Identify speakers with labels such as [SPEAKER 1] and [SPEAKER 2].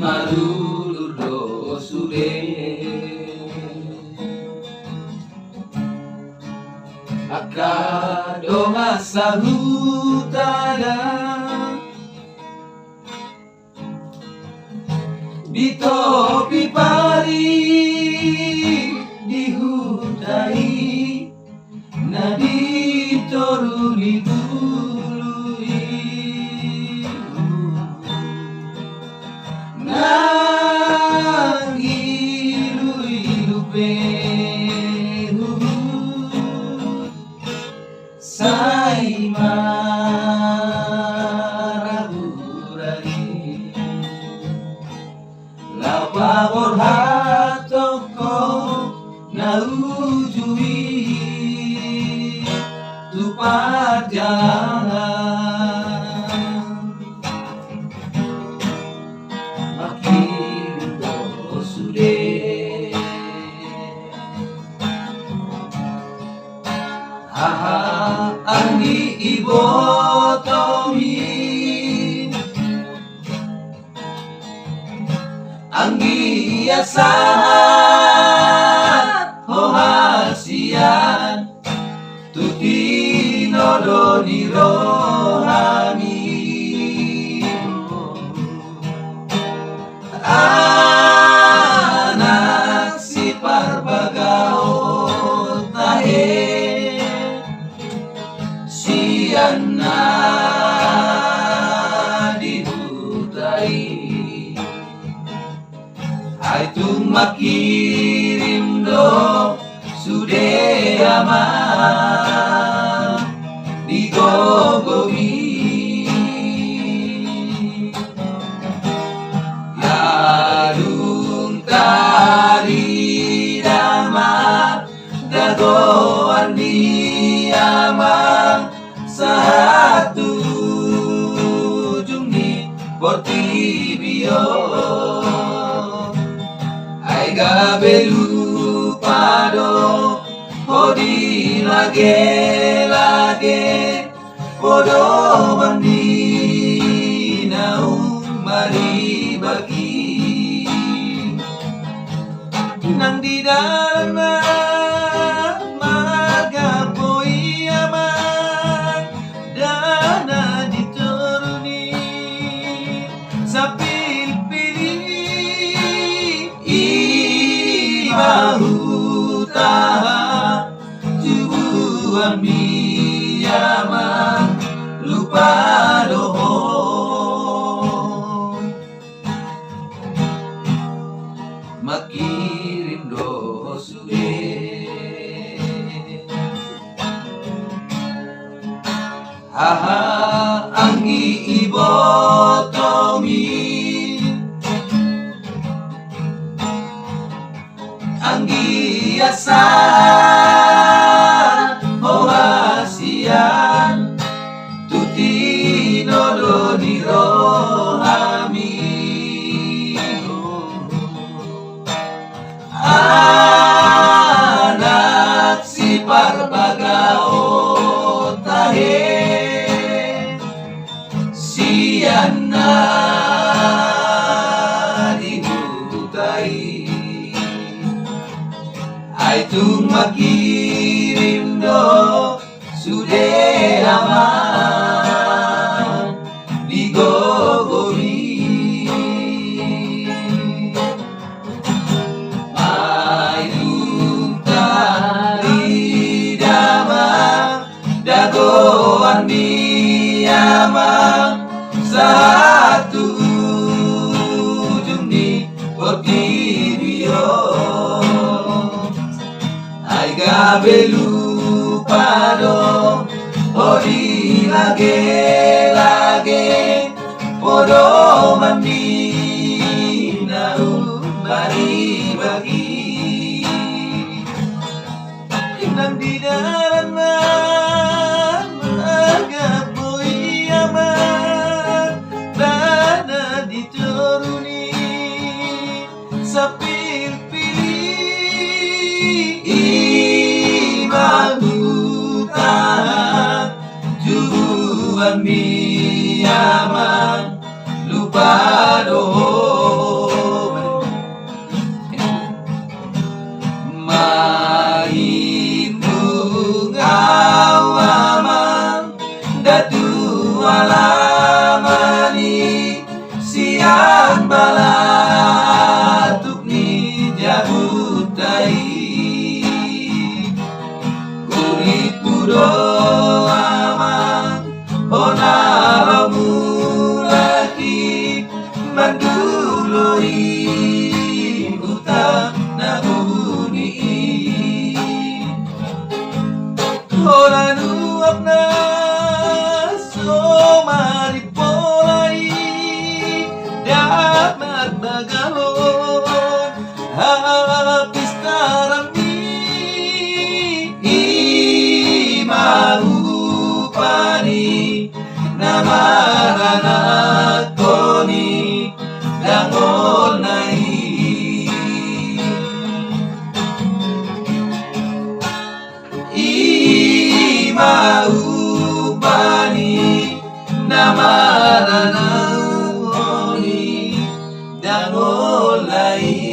[SPEAKER 1] malulur do sude akado masahutada bito pipari dihudai nadi toruni bului nang ilu behu sai maraburani lapor hatoko naujui tupat jalan makin do sude haha anggi ibotomi anggi asahan hohasian tuti nodoni rohami anak si parbagao tahe siana dihutai ai tu makirim do sude aman digogomi ladung tari dama dagoan diamang satu jumni bortibio ai gabelu pado hodi lage podo mandi naung mari bagi nang di dalam marga poi aman dana dituruni sapil pilih ibahuta tubuhan biyaman lupa dohon makirim do sude haha anggi ibotomi anggi asan hohasian tuti nodoni rohami anak si parbagao tahe siana dihutai ai tu makirim do sude aman digogomi ai tu tari damang dagoan diamang satu jumni portibio ai gabelu pado hodi lage podo mandi naung mari bagi nang di dalam marga poi aman dana dituruni sapil pilih ibahuta juan mi aman lupa doh datu alamani siang balatuk ni jabutai kulit mudo amang honaramu lagi manduloi utak nabuni horanu apna somari polai dapat bagalon habis tarami imahu pani namarana koni dangol nai imahu pani namarana koni dangol nai